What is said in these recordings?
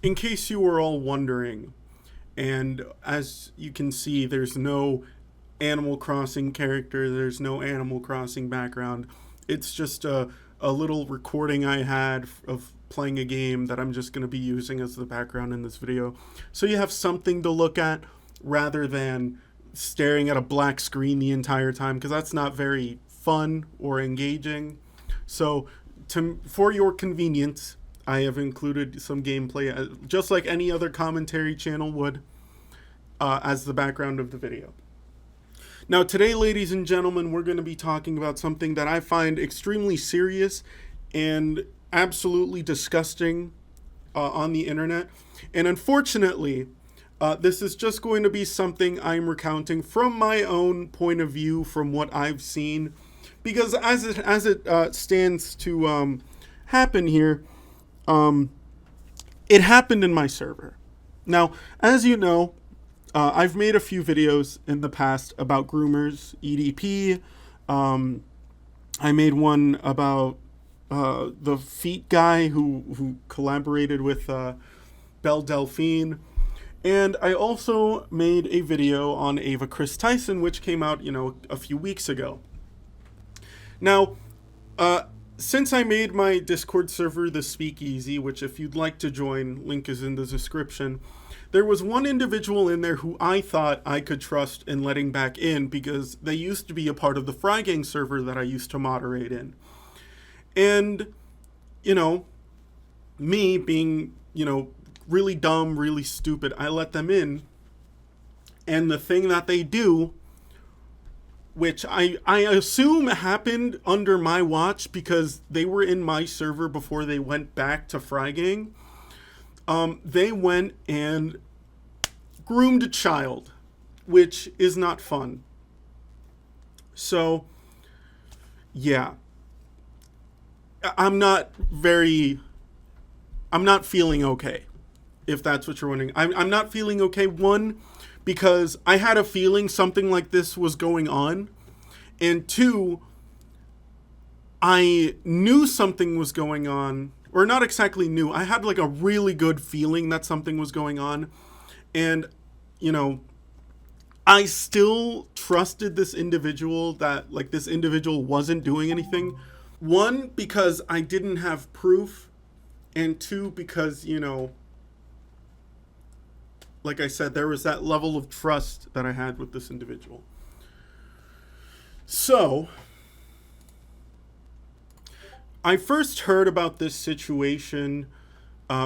In case you were all wondering, and as you can see, there's no Animal Crossing character, there's no Animal Crossing background. It's just a little recording I had of playing a game that I'm just going to be using as the background in this video. So you have something to look at rather than staring at a black screen the entire time, because that's not very fun or engaging. So for your convenience, I have included some gameplay, just like any other commentary channel would, as the background of the video. Now today, ladies and gentlemen, we're going to be talking about something that I find extremely serious and absolutely disgusting on the internet. And unfortunately, this is just going to be something I'm recounting from my own point of view, from what I've seen, because as it stands to happen here, it happened in my server. Now, as you know, I've made a few videos in the past about groomers, EDP. I made one about the feet guy who collaborated with Belle Delphine. And I also made a video on Ava Chris Tyson, which came out, a few weeks ago. Now, since I made my Discord server, the Speakeasy, which if you'd like to join, link is in the description, there was one individual in there who I thought I could trust in letting back in, because they used to be a part of the Frygang server that I used to moderate in. And, me being, really dumb, really stupid, I let them in. And the thing that they do, which I assume happened under my watch because they were in my server before they went back to Frygang, they went and groomed a child, which is not fun. So, yeah. I'm not feeling okay, if that's what you're wondering. I'm not feeling okay, one, because I had a feeling something like this was going on, and two, I knew something was going on, or not exactly knew, I had like a really good feeling that something was going on, and, I still trusted this individual, that like this individual wasn't doing anything. One, because I didn't have proof, and two, because, like I said, there was that level of trust that I had with this individual. So, I first heard about this situation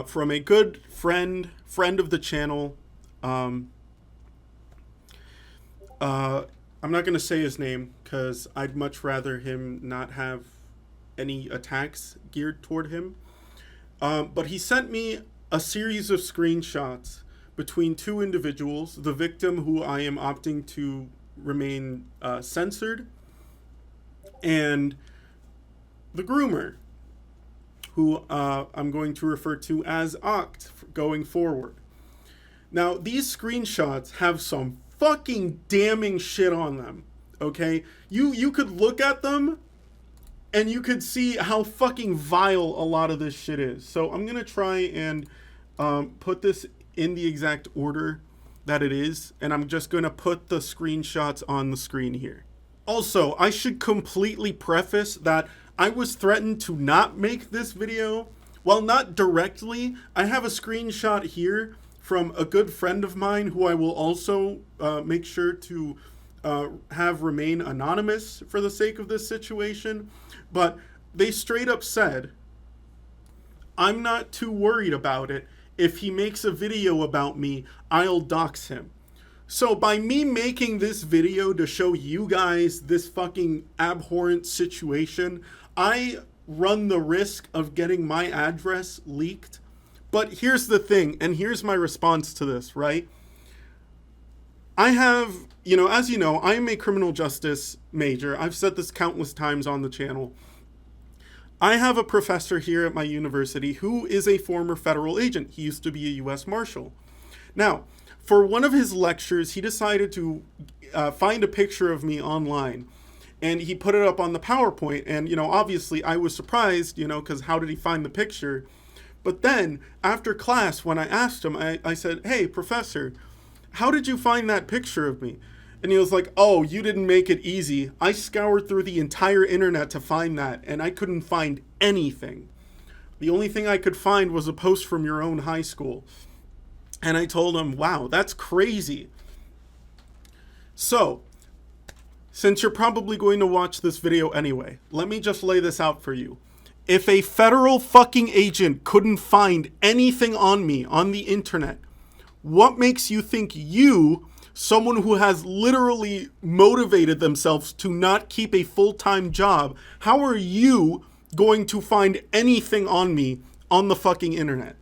from a good friend of the channel. I'm not going to say his name because I'd much rather him not have any attacks geared toward him. But he sent me a series of screenshots between two individuals, the victim, who I am opting to remain censored, and the groomer, who I'm going to refer to as Oct going forward. Now, these screenshots have some fucking damning shit on them, okay? You could look at them and you could see how fucking vile a lot of this shit is. So I'm going to try and put this in the exact order that it is, and I'm just going to put the screenshots on the screen here. Also, I should completely preface that I was threatened to not make this video. While not directly, I have a screenshot here from a good friend of mine who I will also make sure to have remain anonymous for the sake of this situation. But they straight up said, I'm not too worried about it. If he makes a video about me, I'll dox him. So by me making this video to show you guys this fucking abhorrent situation, I run the risk of getting my address leaked. But here's the thing, and here's my response to this, right? I have, as you know, I'm a criminal justice major. I've said this countless times on the channel. I have a professor here at my university who is a former federal agent. He used to be a U.S. Marshal. Now, for one of his lectures, he decided to find a picture of me online. And he put it up on the PowerPoint. And, obviously I was surprised, because how did he find the picture? But then, after class, when I asked him, I said, hey, professor, how did you find that picture of me? And he was like, oh, you didn't make it easy. I scoured through the entire internet to find that, and I couldn't find anything. The only thing I could find was a post from your own high school. And I told him, wow, that's crazy. So, since you're probably going to watch this video anyway, let me just lay this out for you. If a federal fucking agent couldn't find anything on me on the internet, what makes you think you, someone who has literally motivated themselves to not keep a full-time job, how are you going to find anything on me on the fucking internet?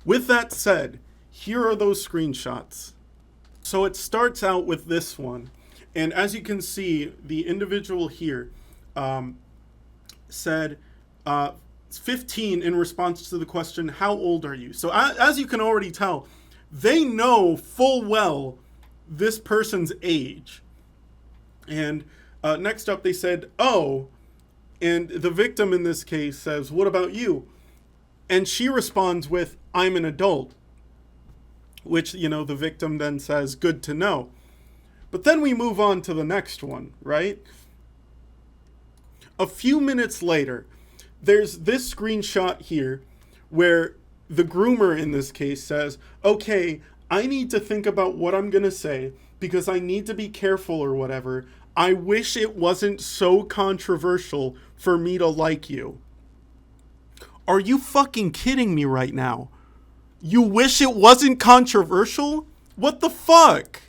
With that said, here are those screenshots. So it starts out with this one. And as you can see, the individual here said 15 in response to the question, how old are you? So as you can already tell, they know full well this person's age. And next up they said, oh, and the victim in this case says, what about you? And she responds with, I'm an adult. Which, you know, the victim then says, good to know. But then we move on to the next one, right? A few minutes later, there's this screenshot here where the groomer in this case says, okay, I need to think about what I'm going to say because I need to be careful or whatever. I wish it wasn't so controversial for me to like you. Are you fucking kidding me right now? You wish it wasn't controversial? What the fuck?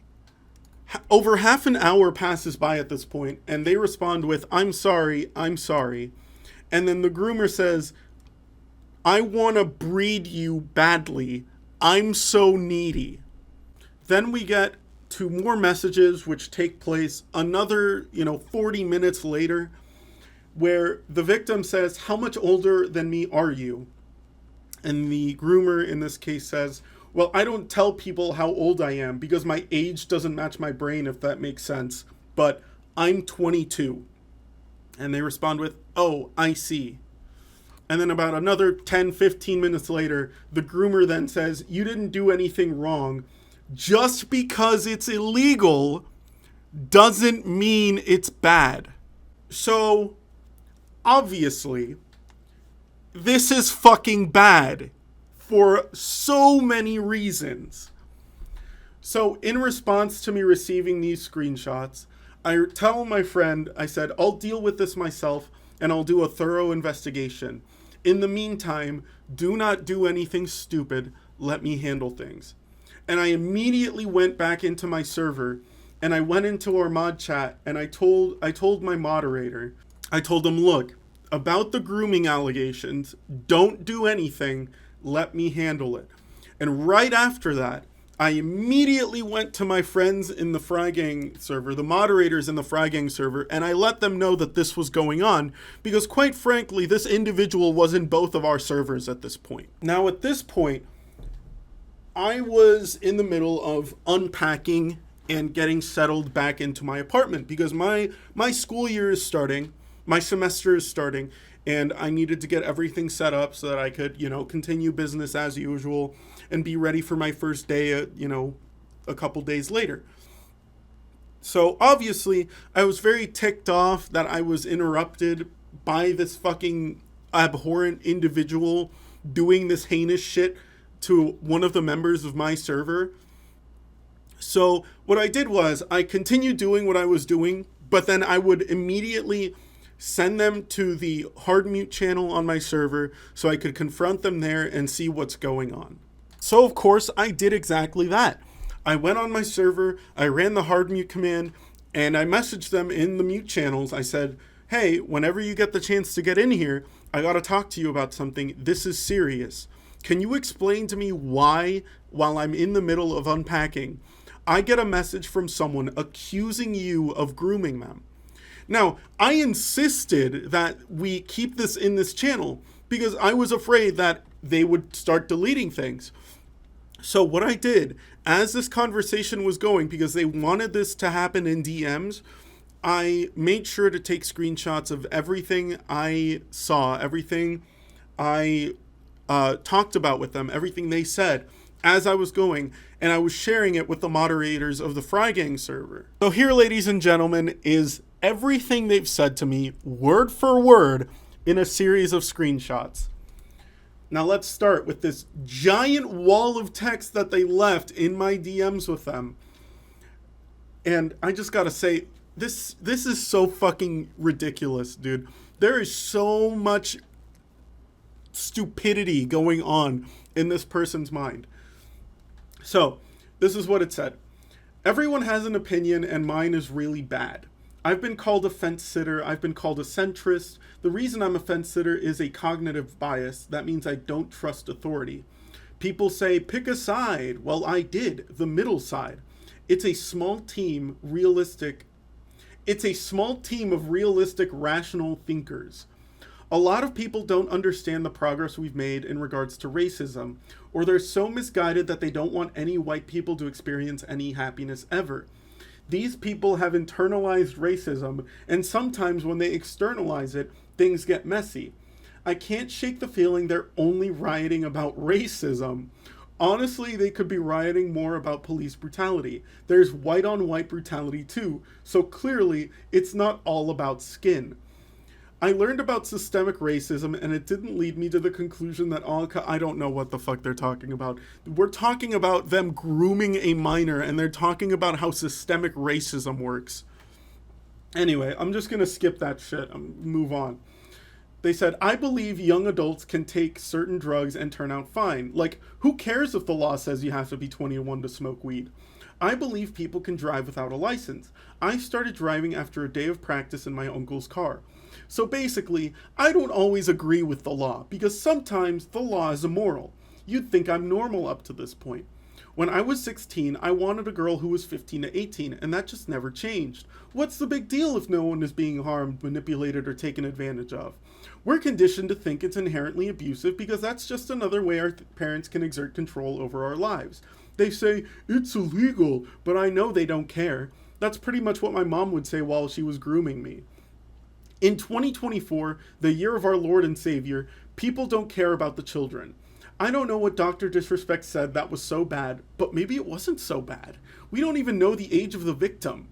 Over half an hour passes by at this point, and they respond with, I'm sorry, I'm sorry. And then the groomer says, I want to breed you badly. I'm so needy. Then we get to more messages which take place another, 40 minutes later, where the victim says, how much older than me are you? And the groomer in this case says, well, I don't tell people how old I am because my age doesn't match my brain, if that makes sense. But I'm 22. And they respond with, oh, I see. And then about another 10, 15 minutes later, the groomer then says, you didn't do anything wrong. Just because it's illegal doesn't mean it's bad. So, obviously, this is fucking bad for so many reasons. So in response to me receiving these screenshots, I tell my friend, I said, I'll deal with this myself and I'll do a thorough investigation. In the meantime, do not do anything stupid. Let me handle things. And I immediately went back into my server and I went into our mod chat and I told my moderator, I told him, look, about the grooming allegations, don't do anything, let me handle it. And right after that, I immediately went to my friends in the Frygang server, the moderators in the Frygang server, and I let them know that this was going on, because quite frankly, this individual was in both of our servers at this point. Now at this point, I was in the middle of unpacking and getting settled back into my apartment, because my school year is starting. My semester is starting, and I needed to get everything set up so that I could, continue business as usual and be ready for my first day, a couple days later. So obviously, I was very ticked off that I was interrupted by this fucking abhorrent individual doing this heinous shit to one of the members of my server. So what I did was I continued doing what I was doing, but then I would immediately send them to the hard mute channel on my server so I could confront them there and see what's going on. So of course I did exactly that. I went on my server, I ran the hard mute command, and I messaged them in the mute channels. I said, hey, whenever you get the chance to get in here, I gotta talk to you about something. This is serious. Can you explain to me why, while I'm in the middle of unpacking, I get a message from someone accusing you of grooming them? Now, I insisted that we keep this in this channel because I was afraid that they would start deleting things. So what I did, as this conversation was going, because they wanted this to happen in DMs, I made sure to take screenshots of everything I saw, everything I talked about with them, everything they said as I was going, and I was sharing it with the moderators of the Fry Gang server. So here, ladies and gentlemen, is everything they've said to me, word for word, in a series of screenshots. Now let's start with this giant wall of text that they left in my DMs with them. And I just gotta say, this is so fucking ridiculous, dude. There is so much stupidity going on in this person's mind. So, this is what it said. Everyone has an opinion, and mine is really bad. I've been called a fence sitter. I've been called a centrist. The reason I'm a fence sitter is a cognitive bias. That means I don't trust authority. People say, pick a side. Well, I did, the middle side. It's a small team, It's a small team of realistic, rational thinkers. A lot of people don't understand the progress we've made in regards to racism, or they're so misguided that they don't want any white people to experience any happiness ever. These people have internalized racism, and sometimes when they externalize it, things get messy. I can't shake the feeling they're only rioting about racism. Honestly, they could be rioting more about police brutality. There's white-on-white brutality too, so clearly it's not all about skin. I learned about systemic racism, and it didn't lead me to the conclusion that I don't know what the fuck they're talking about. We're talking about them grooming a minor, and they're talking about how systemic racism works. Anyway, I'm just gonna skip that shit and move on. They said, I believe young adults can take certain drugs and turn out fine. Like, who cares if the law says you have to be 21 to smoke weed? I believe people can drive without a license. I started driving after a day of practice in my uncle's car. So basically, I don't always agree with the law, because sometimes the law is immoral. You'd think I'm normal up to this point. When I was 16, I wanted a girl who was 15 to 18, and that just never changed. What's the big deal if no one is being harmed, manipulated, or taken advantage of? We're conditioned to think it's inherently abusive because that's just another way our parents can exert control over our lives. They say, it's illegal, but I know they don't care. That's pretty much what my mom would say while she was grooming me. In 2024, the year of our Lord and Savior, people don't care about the children. I don't know what Dr. Disrespect said that was so bad, but maybe it wasn't so bad. We don't even know the age of the victim.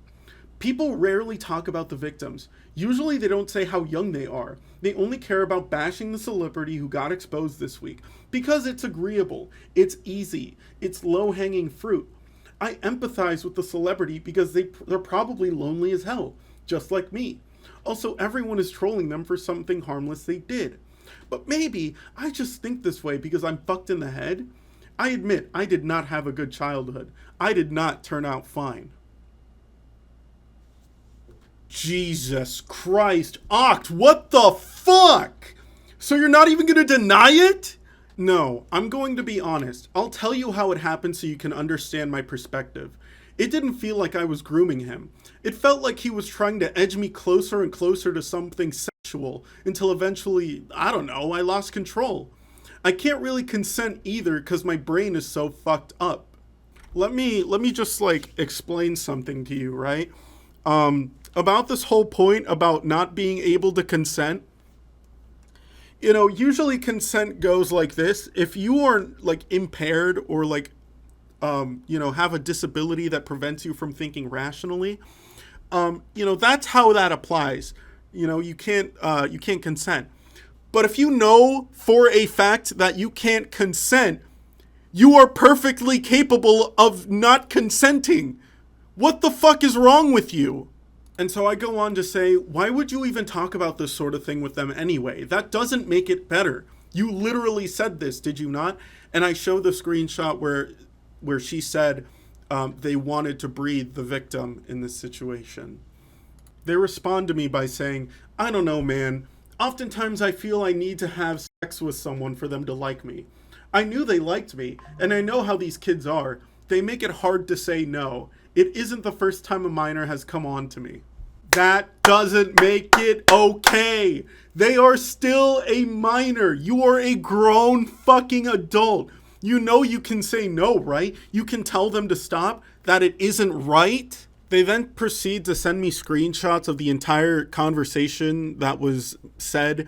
People rarely talk about the victims. Usually they don't say how young they are. They only care about bashing the celebrity who got exposed this week because it's agreeable, it's easy, it's low-hanging fruit. I empathize with the celebrity because they're probably lonely as hell, just like me. Also, everyone is trolling them for something harmless they did. But maybe I just think this way because I'm fucked in the head. I admit I did not have a good childhood. I did not turn out fine. Jesus Christ, Oct, what the fuck? So you're not even gonna deny it? No, I'm going to be honest. I'll tell you how it happened so you can understand my perspective. It didn't feel like I was grooming him. It felt like he was trying to edge me closer and closer to something sexual until eventually, I don't know, I lost control. I can't really consent either because my brain is so fucked up. Let me just explain something to you, right? About this whole point about not being able to consent. You know, usually consent goes like this. If you are impaired or have a disability that prevents you from thinking rationally, that's how that applies. You can't consent. But if you know for a fact that you can't consent, you are perfectly capable of not consenting. What the fuck is wrong with you? And so I go on to say, why would you even talk about this sort of thing with them anyway? That doesn't make it better. You literally said this, did you not? And I show the screenshot where she said they wanted to breed the victim in this situation. They respond to me by saying, I don't know, man. Oftentimes I feel I need to have sex with someone for them to like me. I knew they liked me, and I know how these kids are. They make it hard to say no. It isn't the first time a minor has come on to me. That doesn't make it okay. They are still a minor. You are a grown fucking adult. You know you can say no, right? You can tell them to stop, that it isn't right. They then proceed to send me screenshots of the entire conversation that was said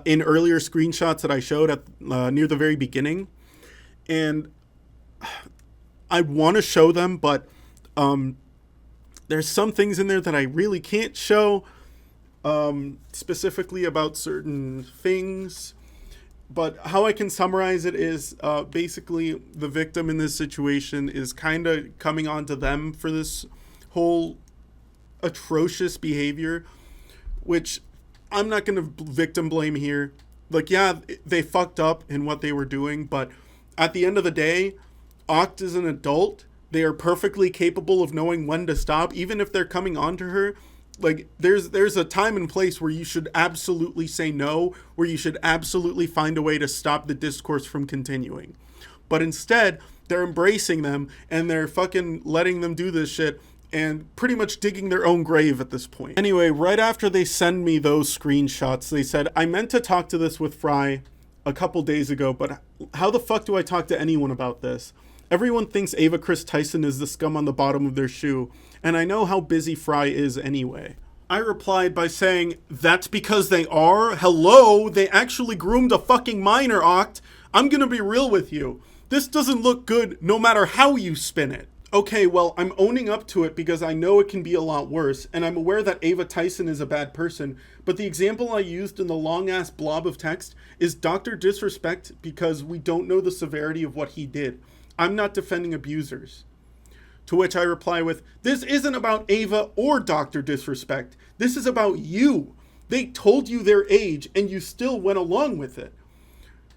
in earlier screenshots that I showed at near the very beginning. And I want to show them, but there's some things in there that I really can't show, specifically about certain things. But how I can summarize it is basically the victim in this situation is kind of coming onto them for this whole atrocious behavior, which I'm not going to victim blame here. Like, yeah, they fucked up in what they were doing, but at the end of the day, Oct is an adult. They are perfectly capable of knowing when to stop, even if they're coming onto her. Like, there's a time and place where you should absolutely say no, where you should absolutely find a way to stop the discourse from continuing. But instead, they're embracing them, and they're fucking letting them do this shit, and pretty much digging their own grave at this point. Anyway, right after they send me those screenshots, they said, I meant to talk to this with Fry a couple days ago, but how the fuck do I talk to anyone about this? Everyone thinks Ava Chris Tyson is the scum on the bottom of their shoe, and I know how busy Fry is anyway. I replied by saying, that's because they are? Hello? They actually groomed a fucking minor, Oct. I'm gonna be real with you. This doesn't look good no matter how you spin it. Okay, well, I'm owning up to it because I know it can be a lot worse, and I'm aware that Ava Tyson is a bad person, but the example I used in the long-ass blob of text is Dr. Disrespect because we don't know the severity of what he did. I'm not defending abusers. To which I reply with, this isn't about Ava or Dr. Disrespect. This is about you. They told you their age, and you still went along with it.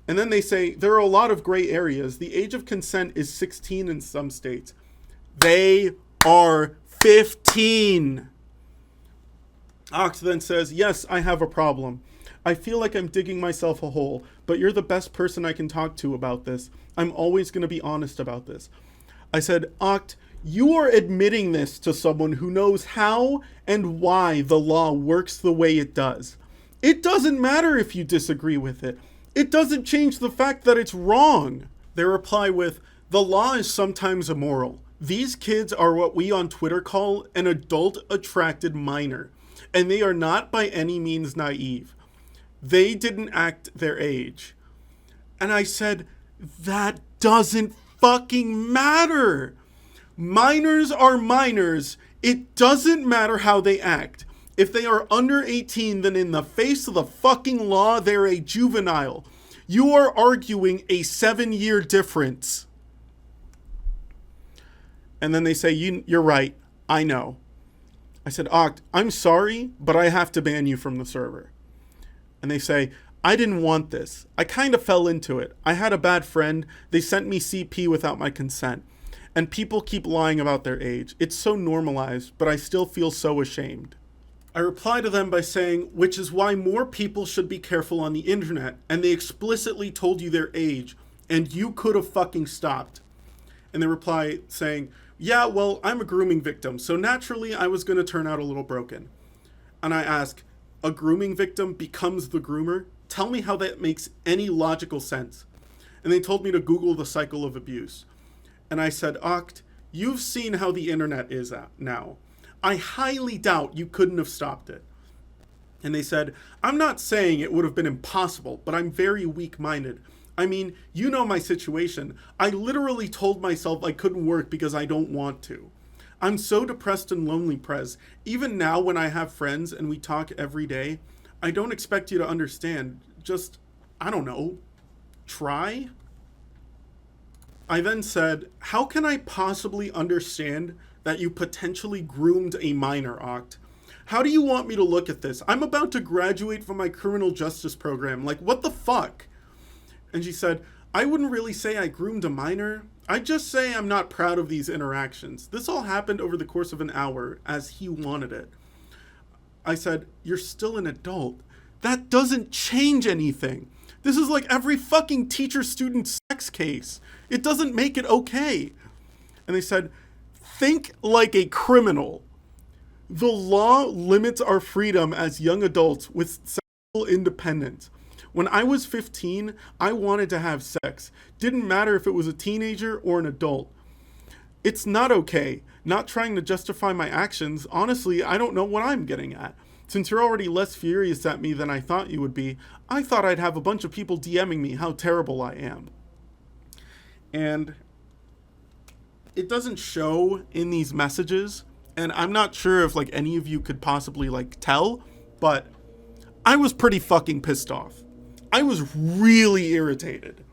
And then they say, there are a lot of gray areas. The age of consent is 16 in some states. They are 15. Oct then says, yes, I have a problem. I feel like I'm digging myself a hole, but you're the best person I can talk to about this. I'm always going to be honest about this. I said, Oct, you are admitting this to someone who knows how and why the law works the way it does. It doesn't matter if you disagree with it. It doesn't change the fact that it's wrong. They reply with, the law is sometimes immoral. These kids are what we on Twitter call an adult-attracted minor, and they are not by any means naive. They didn't act their age. And I said, that doesn't fucking matter. Minors are minors. It doesn't matter how they act. If they are under 18, then in the face of the fucking law, they're a juvenile. You are arguing a 7-year difference. And then they say, you're right. I know. I said, Oct, I'm sorry, but I have to ban you from the server. And they say, I didn't want this. I kind of fell into it. I had a bad friend. They sent me CP without my consent. And people keep lying about their age. It's so normalized, but I still feel so ashamed. I reply to them by saying, which is why more people should be careful on the internet. And they explicitly told you their age. And you could have fucking stopped. And they reply saying, yeah, well, I'm a grooming victim. So naturally, I was going to turn out a little broken. And I ask, a grooming victim becomes the groomer? Tell me how that makes any logical sense. And they told me to Google the cycle of abuse. And I said, Oct, you've seen how the internet is now. I highly doubt you couldn't have stopped it. And they said, I'm not saying it would have been impossible, but I'm very weak-minded. I mean, you know my situation. I literally told myself I couldn't work because I don't want to. I'm so depressed and lonely, Prez. Even now when I have friends and we talk every day, I don't expect you to understand. Just, I don't know, try? I then said, how can I possibly understand that you potentially groomed a minor, Oct? How do you want me to look at this? I'm about to graduate from my criminal justice program. Like, what the fuck? And she said, I wouldn't really say I groomed a minor. I'd just say I'm not proud of these interactions. This all happened over the course of an hour, as he wanted it. I said, you're still an adult. That doesn't change anything. This is like every fucking teacher-student sex case. It doesn't make it okay. And they said, think like a criminal. The law limits our freedom as young adults with sexual independence. When I was 15, I wanted to have sex. Didn't matter if it was a teenager or an adult. It's not okay. Not trying to justify my actions. Honestly, I don't know what I'm getting at. Since you're already less furious at me than I thought you would be, I thought I'd have a bunch of people DMing me how terrible I am. And it doesn't show in these messages, and I'm not sure if like any of you could possibly like tell, but I was pretty fucking pissed off. I was really irritated.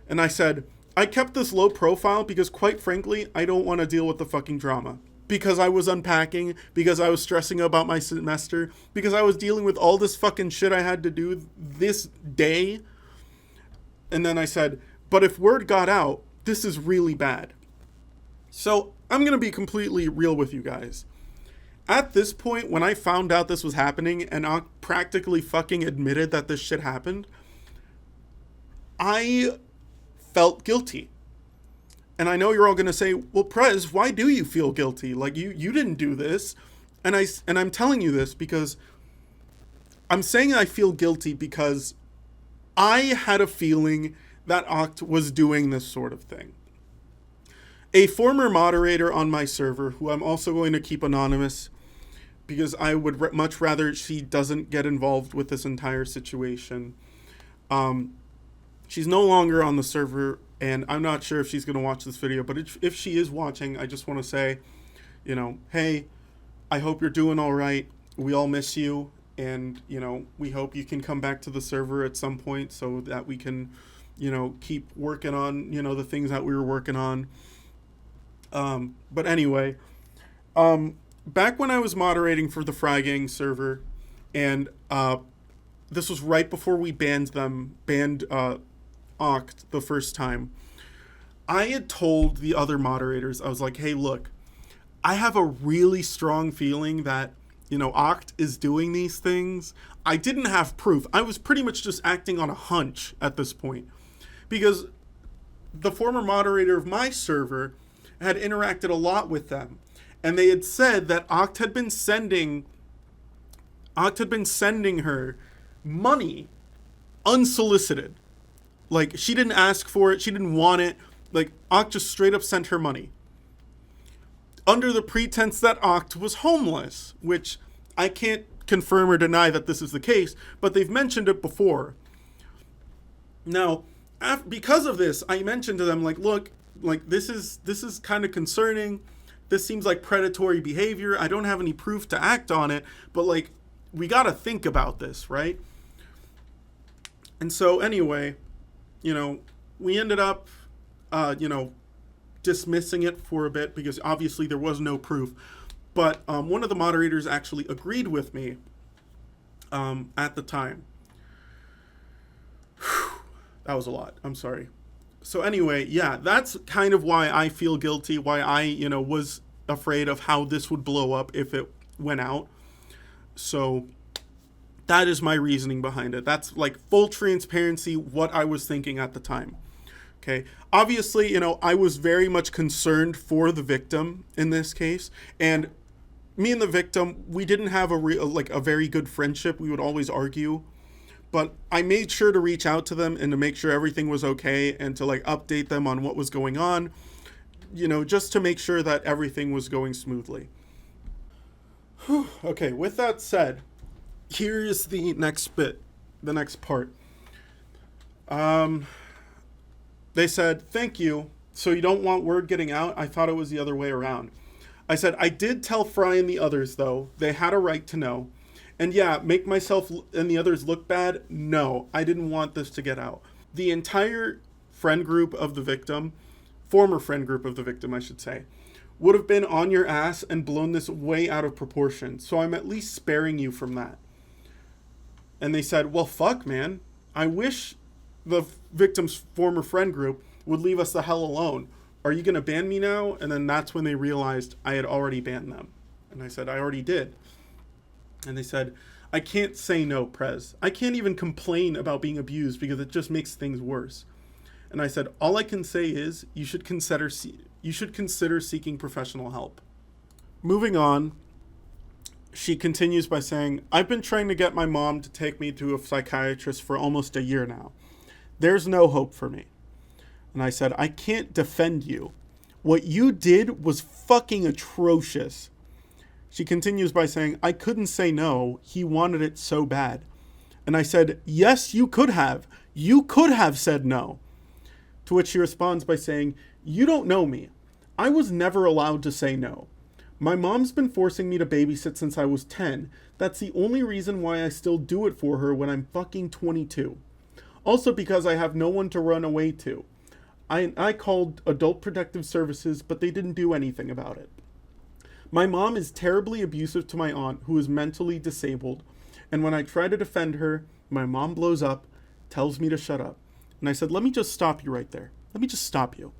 And I said, I kept this low profile because quite frankly, I don't want to deal with the fucking drama. Because I was unpacking, because I was stressing about my semester, because I was dealing with all this fucking shit I had to do this day. And then I said, but if word got out, this is really bad. So I'm going to be completely real with you guys. At this point, when I found out this was happening and I practically fucking admitted that this shit happened, I felt guilty. And I know you're all going to say, well, Prez, why do you feel guilty? Like, you didn't do this. And I'm telling you this because I'm saying I feel guilty because I had a feeling that Oct was doing this sort of thing. A former moderator on my server, who I'm also going to keep anonymous because I would much rather she doesn't get involved with this entire situation. She's no longer on the server, and I'm not sure if she's going to watch this video, but if she is watching, I just want to say, you know, hey, I hope you're doing all right. We all miss you, and, you know, we hope you can come back to the server at some point so that we can, you know, keep working on, you know, the things that we were working on. But anyway, back when I was moderating for the Fry Gang server, and this was right before we banned Oct the first time, I had told the other moderators, I was like, hey, look, I have a really strong feeling that, you know, Oct is doing these things. I didn't have proof. I was pretty much just acting on a hunch at this point, because the former moderator of my server had interacted a lot with them, and they had said that Oct had been sending her money unsolicited. Like, she didn't ask for it, she didn't want it. Like, Oct just straight up sent her money under the pretense that Oct was homeless, which I can't confirm or deny that this is the case, but they've mentioned it before. Now, because of this, I mentioned to them, like, look, like, this is kind of concerning. This seems like predatory behavior. I don't have any proof to act on it, but, like, we got to think about this, right? And so anyway, you know, we ended up, you know, dismissing it for a bit because obviously there was no proof. But one of the moderators actually agreed with me at the time. That was a lot. I'm sorry. So anyway, yeah, that's kind of why I feel guilty, why I, you know, was afraid of how this would blow up if it went out. So that is my reasoning behind it. That's like full transparency, what I was thinking at the time. Okay. Obviously, you know, I was very much concerned for the victim in this case. And me and the victim, we didn't have a very good friendship. We would always argue. But I made sure to reach out to them and to make sure everything was okay and to like update them on what was going on, you know, just to make sure that everything was going smoothly. Whew. Okay, with that said, here's the next bit, the next part. They said, thank you. So you don't want word getting out? I thought it was the other way around. I said, I did tell Fry and the others, though. They had a right to know. And yeah, make myself and the others look bad? No, I didn't want this to get out. The entire friend group of the victim, former friend group of the victim, I should say, would have been on your ass and blown this way out of proportion. So I'm at least sparing you from that. And they said, well, fuck, man. I wish the victim's former friend group would leave us the hell alone. Are you going to ban me now? And then that's when they realized I had already banned them. And I said, I already did. And they said, I can't say no, Prez. I can't even complain about being abused because it just makes things worse. And I said, all I can say is you should consider seeking professional help. Moving on, she continues by saying, I've been trying to get my mom to take me to a psychiatrist for almost a year now. There's no hope for me. And I said, I can't defend you. What you did was fucking atrocious. She continues by saying, I couldn't say no. He wanted it so bad. And I said, yes, you could have. You could have said no. To which she responds by saying, you don't know me. I was never allowed to say no. My mom's been forcing me to babysit since I was 10. That's the only reason why I still do it for her when I'm fucking 22. Also because I have no one to run away to. I called Adult Protective Services, but they didn't do anything about it. My mom is terribly abusive to my aunt, who is mentally disabled. And when I try to defend her, my mom blows up, tells me to shut up. And I said, let me just stop you right there. Let me just stop you.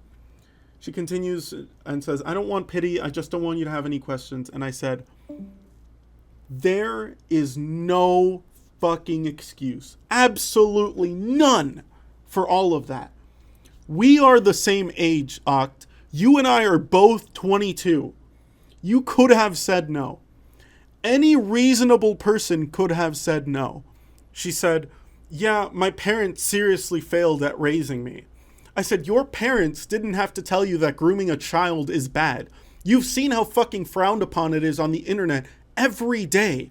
She continues and says, I don't want pity. I just don't want you to have any questions. And I said, there is no fucking excuse. Absolutely none for all of that. We are the same age, Oct. You and I are both 22. You could have said no. Any reasonable person could have said no. She said, yeah, my parents seriously failed at raising me. I said, your parents didn't have to tell you that grooming a child is bad. You've seen how fucking frowned upon it is on the internet every day.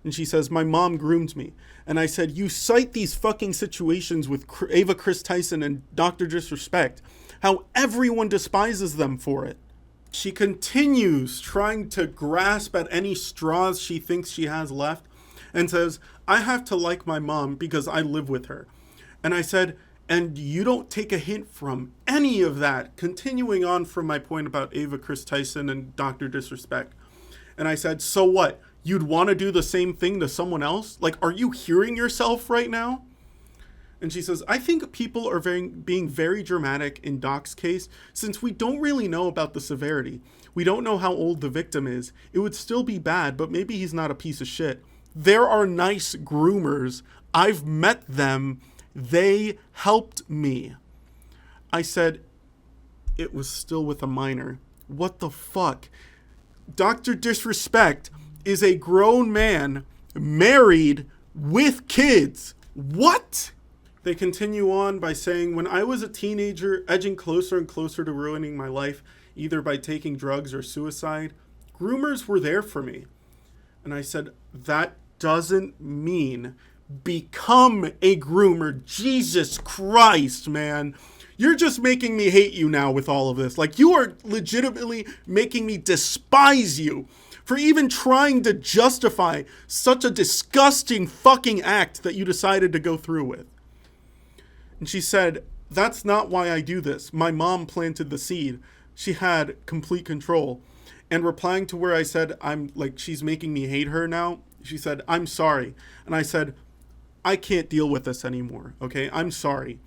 And she says, my mom groomed me. And I said, you cite these fucking situations with Ava Chris Tyson and Dr. Disrespect, how everyone despises them for it. She continues trying to grasp at any straws she thinks she has left and says, I have to like my mom because I live with her. And I said, and you don't take a hint from any of that, continuing on from my point about Ava Chris Tyson and Dr. Disrespect. And I said, so what? You'd want to do the same thing to someone else? Like, are you hearing yourself right now? And she says, I think people are being very dramatic in Doc's case since we don't really know about the severity. We don't know how old the victim is. It would still be bad, but maybe he's not a piece of shit. There are nice groomers. I've met them. They helped me. I said, it was still with a minor. What the fuck? Dr. Disrespect is a grown man married with kids. What? They continue on by saying, when I was a teenager, edging closer and closer to ruining my life, either by taking drugs or suicide, groomers were there for me. And I said, that doesn't mean become a groomer. Jesus Christ, man. You're just making me hate you now with all of this. Like, you are legitimately making me despise you for even trying to justify such a disgusting fucking act that you decided to go through with. And she said, that's not why I do this. My mom planted the seed. She had complete control. And replying to where I said, I'm like, she's making me hate her now. She said, I'm sorry. And I said, I can't deal with this anymore. Okay, I'm sorry.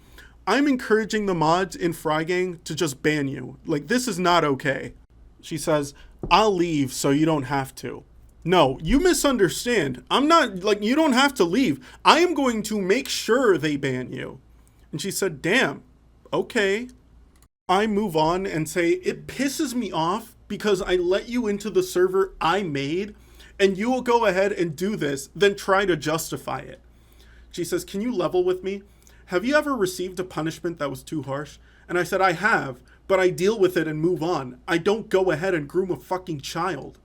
I'm encouraging the mods in Frygang to just ban you. Like, this is not okay. She says, I'll leave so you don't have to. No, you misunderstand. I'm not, like, you don't have to leave. I am going to make sure they ban you. And she said, damn, okay. I move on and say, it pisses me off because I let you into the server I made and you will go ahead and do this, then try to justify it. She says, can you level with me? Have you ever received a punishment that was too harsh? And I said, I have, but I deal with it and move on. I don't go ahead and groom a fucking child.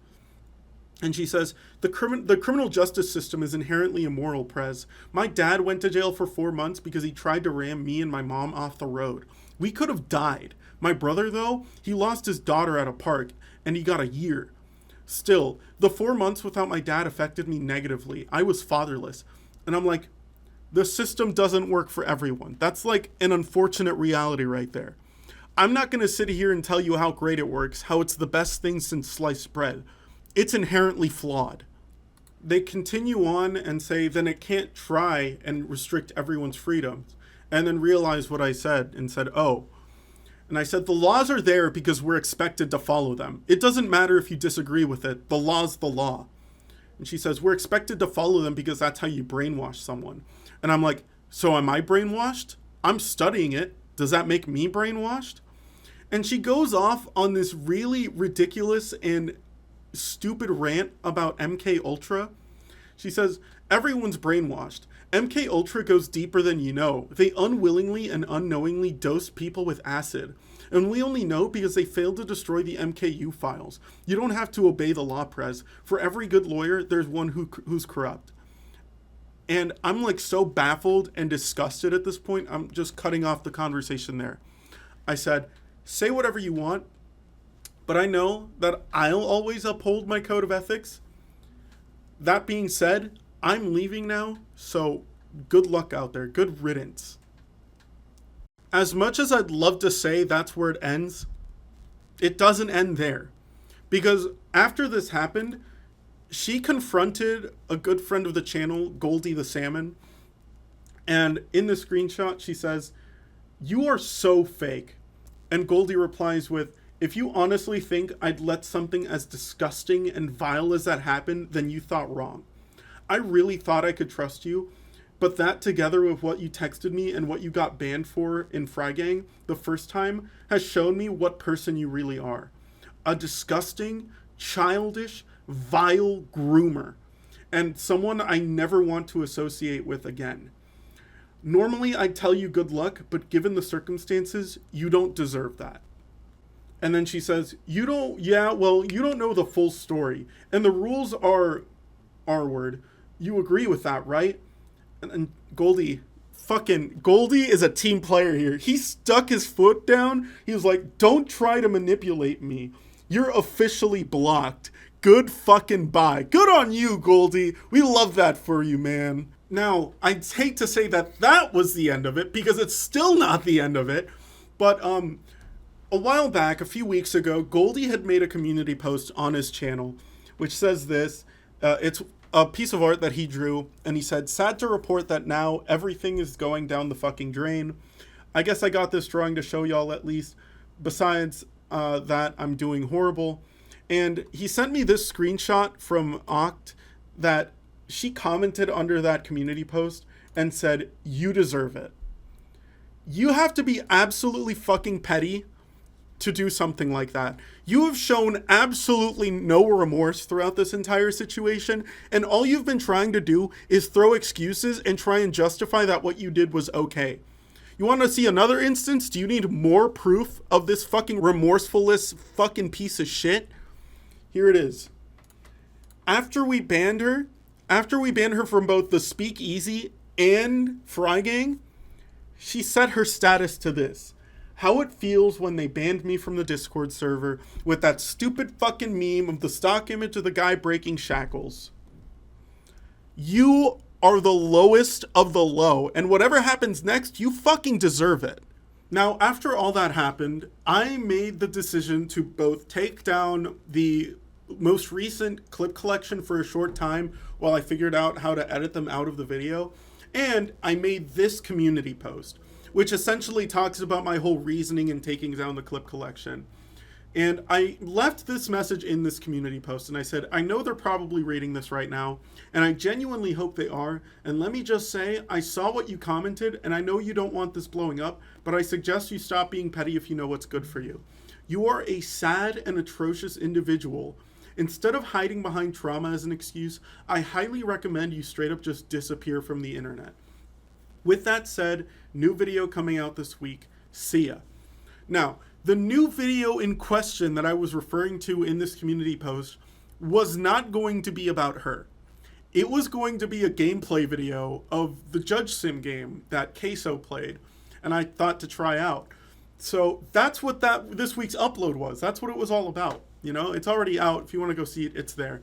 And she says, the criminal justice system is inherently immoral, Prez. My dad went to jail for 4 months because he tried to ram me and my mom off the road. We could have died. My brother, though, he lost his daughter at a park, and he got a year. Still, the 4 months without my dad affected me negatively. I was fatherless. And I'm like, the system doesn't work for everyone. That's like an unfortunate reality right there. I'm not going to sit here and tell you how great it works, how it's the best thing since sliced bread. It's inherently flawed. They continue on and say, then it can't try and restrict everyone's freedoms. And then realize what I said and said, oh. And I said, the laws are there because we're expected to follow them. It doesn't matter if you disagree with it. The law's the law. And she says, we're expected to follow them because that's how you brainwash someone. And I'm like, so am I brainwashed? I'm studying it. Does that make me brainwashed? And she goes off on this really ridiculous and stupid rant about MK Ultra. She says, everyone's brainwashed. MK Ultra goes deeper than you know. They unwillingly and unknowingly dosed people with acid. And we only know because they failed to destroy the MKU files. You don't have to obey the law, Prez. For every good lawyer, there's one who's corrupt. And I'm like so baffled and disgusted at this point, I'm just cutting off the conversation there. I said, say whatever you want, but I know that I'll always uphold my code of ethics. That being said, I'm leaving now, so good luck out there. Good riddance. As much as I'd love to say that's where it ends, it doesn't end there. Because after this happened, she confronted a good friend of the channel, Goldie the Salmon. And in the screenshot, she says, "You are so fake." And Goldie replies with, "If you honestly think I'd let something as disgusting and vile as that happen, then you thought wrong. I really thought I could trust you. But that, together with what you texted me and what you got banned for in Frygang the first time, has shown me what person you really are. A disgusting, childish, vile groomer. And someone I never want to associate with again. Normally I'd tell you good luck, but given the circumstances, you don't deserve that." And then she says, you don't know the full story. And the rules are R-word. You agree with that, right? And Goldie is a team player here. He stuck his foot down. He was like, "Don't try to manipulate me. You're officially blocked. Good fucking bye." Good on you, Goldie. We love that for you, man. Now, I'd hate to say that was the end of it, because it's still not the end of it. But a while back, a few weeks ago, Goldie had made a community post on his channel, which says this. It's a piece of art that he drew, and he said, "Sad to report that now everything is going down the fucking drain. I guess I got this drawing to show y'all at least. Besides that, I'm doing horrible." And he sent me this screenshot from Oct that she commented under that community post and said, "You deserve it." You have to be absolutely fucking petty to do something like that. You have shown absolutely no remorse throughout this entire situation, and all you've been trying to do is throw excuses and try and justify that what you did was okay. You want to see another instance? Do you need more proof of this fucking remorsefulness fucking piece of shit? Here it is. After we banned her from both the Speakeasy and Frygang, she set her status to this: "How it feels when they banned me from the Discord server with that stupid fucking meme of the stock image of the guy breaking shackles." You are the lowest of the low, and whatever happens next, you fucking deserve it. Now, after all that happened, I made the decision to both take down the most recent clip collection for a short time while I figured out how to edit them out of the video, and I made this community post, which essentially talks about my whole reasoning in taking down the clip collection. And I left this message in this community post, and I said, "I know they're probably reading this right now, and I genuinely hope they are. And let me just say, I saw what you commented, and I know you don't want this blowing up, but I suggest you stop being petty if you know what's good for you. You are a sad and atrocious individual. Instead of hiding behind trauma as an excuse, I highly recommend you straight up just disappear from the internet. With that said, new video coming out this week. See ya." Now, the new video in question that I was referring to in this community post was not going to be about her. It was going to be a gameplay video of the Judge Sim game that Queso played, and I thought to try out. So that's what this week's upload was. That's what it was all about. You know, it's already out. If you want to go see it, it's there.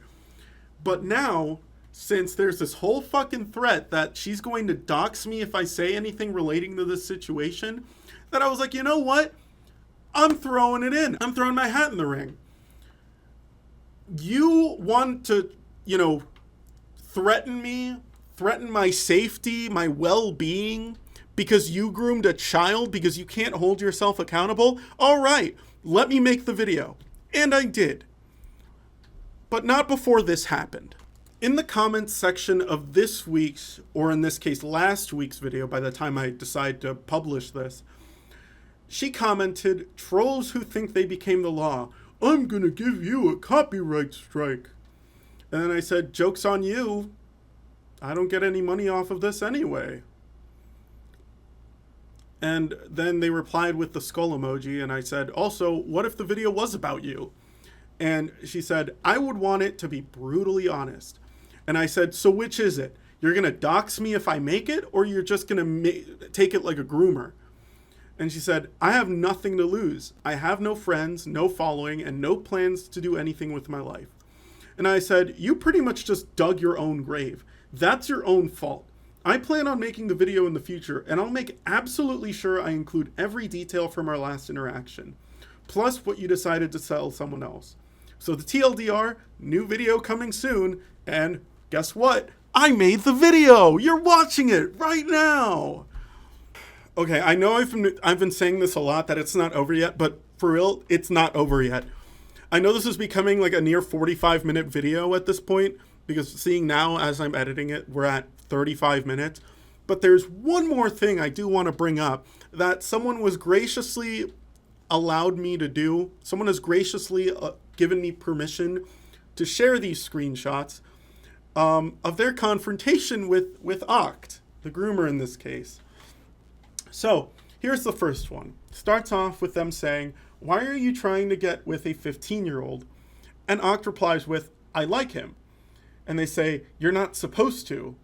But now, since there's this whole fucking threat that she's going to dox me if I say anything relating to this situation, that I was like, you know what? I'm throwing it in. I'm throwing my hat in the ring. You want to, threaten me, threaten my safety, my well-being, because you groomed a child, because you can't hold yourself accountable? All right, let me make the video. And I did. But not before this happened. In the comments section of this week's, or in this case last week's video, by the time I decide to publish this, she commented, "Trolls who think they became the law. I'm gonna give you a copyright strike." And then I said, "Joke's on you. I don't get any money off of this anyway. And then they replied with the skull emoji, and I said, also, what if the video was about you? And she said, I would want it to be brutally honest. And I said, so which is it? You're going to dox me if I make it, or you're just going to take it like a groomer? And she said, I have nothing to lose. I have no friends, no following, and no plans to do anything with my life. And I said, you pretty much just dug your own grave. That's your own fault. I plan on making the video in the future, and I'll make absolutely sure I include every detail from our last interaction, plus what you decided to sell someone else. So the TLDR, new video coming soon, and guess what? I made the video! You're watching it right now! Okay, I know I've been saying this a lot, that it's not over yet, but for real, it's not over yet. I know this is becoming like a near 45-minute video at this point, because seeing now as I'm editing it, we're at 35 minutes. But there's one more thing I do want to bring up that someone was graciously allowed me to do. Someone has graciously given me permission to share these screenshots of their confrontation with Oct, the groomer in this case. So here's the first one. Starts off with them saying, why are you trying to get with a 15-year-old? And Oct replies with, I like him. And they say, you're not supposed to.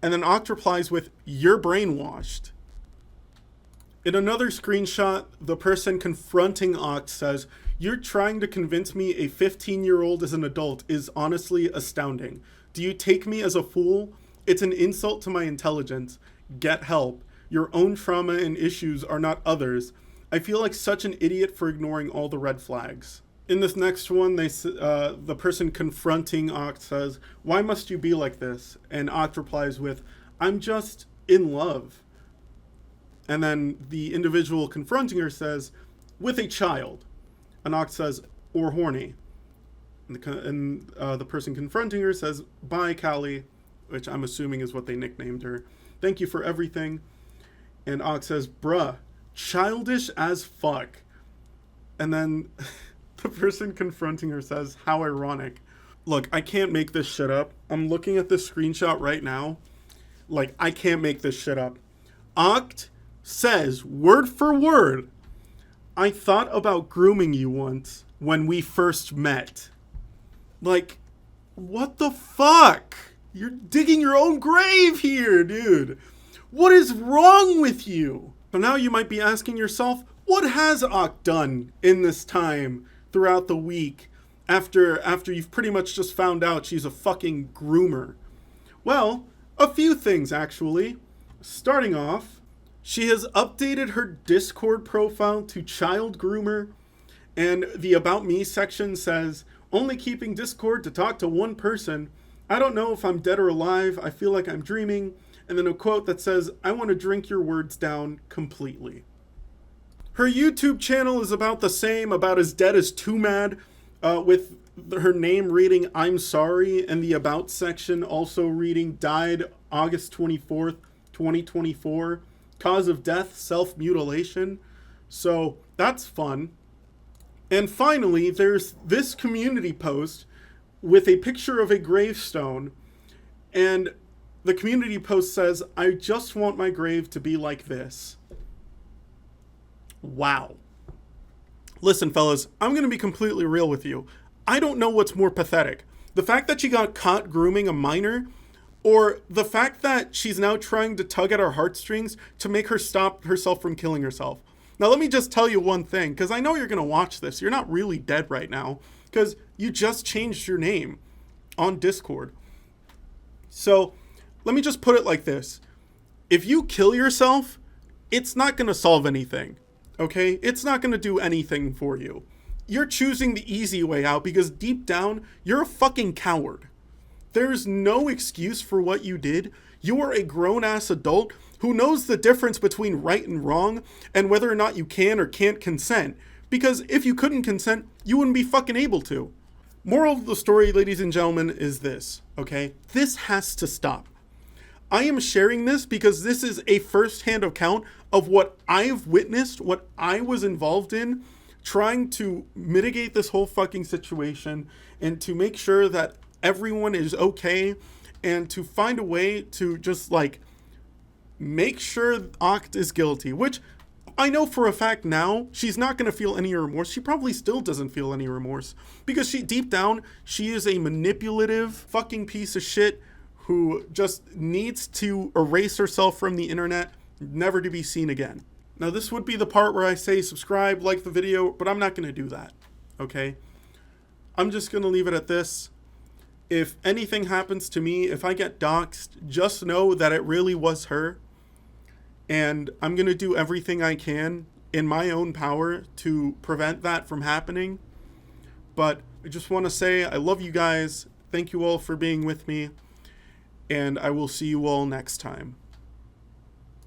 And then Oct replies with, you're brainwashed. In another screenshot, the person confronting Oct says, you're trying to convince me a 15-year-old is an adult is honestly astounding. Do you take me as a fool? It's an insult to my intelligence. Get help. Your own trauma and issues are not others. I feel like such an idiot for ignoring all the red flags. In this next one, the person confronting Oct says, why must you be like this? And Oct replies with, I'm just in love. And then the individual confronting her says, with a child. And Oct says, or horny. And the person confronting her says, bye, Callie, which I'm assuming is what they nicknamed her. Thank you for everything. And Oct says, bruh, childish as fuck. And then the person confronting her says, how ironic. Look, I can't make this shit up. I'm looking at this screenshot right now. Like, I can't make this shit up. Oct says, word for word, I thought about grooming you once when we first met. Like, what the fuck? You're digging your own grave here, dude. What is wrong with you? So now you might be asking yourself, what has Oct done in this time throughout the week after you've pretty much just found out she's a fucking groomer? Well, a few things actually. Starting off, she has updated her Discord profile to child groomer, and the About Me section says, only keeping Discord to talk to one person. I don't know if I'm dead or alive. I feel like I'm dreaming. And then a quote that says, I want to drink your words down completely. Her YouTube channel is about the same, about as dead as Too Mad, with her name reading I'm sorry, and the About section also reading died August 24th, 2024. Cause of death, self-mutilation. So that's fun. And finally, there's this community post with a picture of a gravestone, and the community post says, I just want my grave to be like this. Wow. Listen, fellas, I'm going to be completely real with you. I don't know what's more pathetic. The fact that she got caught grooming a minor, or the fact that she's now trying to tug at our heartstrings to make her stop herself from killing herself. Now, let me just tell you one thing, because I know you're going to watch this. You're not really dead right now, because you just changed your name on Discord. So let me just put it like this. If you kill yourself, it's not going to solve anything, okay? It's not going to do anything for you. You're choosing the easy way out because deep down, you're a fucking coward. There's no excuse for what you did. You are a grown-ass adult who knows the difference between right and wrong and whether or not you can or can't consent. Because if you couldn't consent, you wouldn't be fucking able to. Moral of the story, ladies and gentlemen, is this, okay? This has to stop. I am sharing this because this is a first-hand account of what I've witnessed, what I was involved in, trying to mitigate this whole fucking situation and to make sure that everyone is okay and to find a way to just like make sure Oct is guilty, which I know for a fact now she's not going to feel any remorse. She probably still doesn't feel any remorse because she deep down, she is a manipulative fucking piece of shit who just needs to erase herself from the internet, never to be seen again. Now this would be the part where I say subscribe, like the video, but I'm not going to do that. Okay? I'm just going to leave it at this. If anything happens to me, if I get doxxed, just know that it really was her. And I'm going to do everything I can in my own power to prevent that from happening. But I just want to say I love you guys. Thank you all for being with me. And I will see you all next time.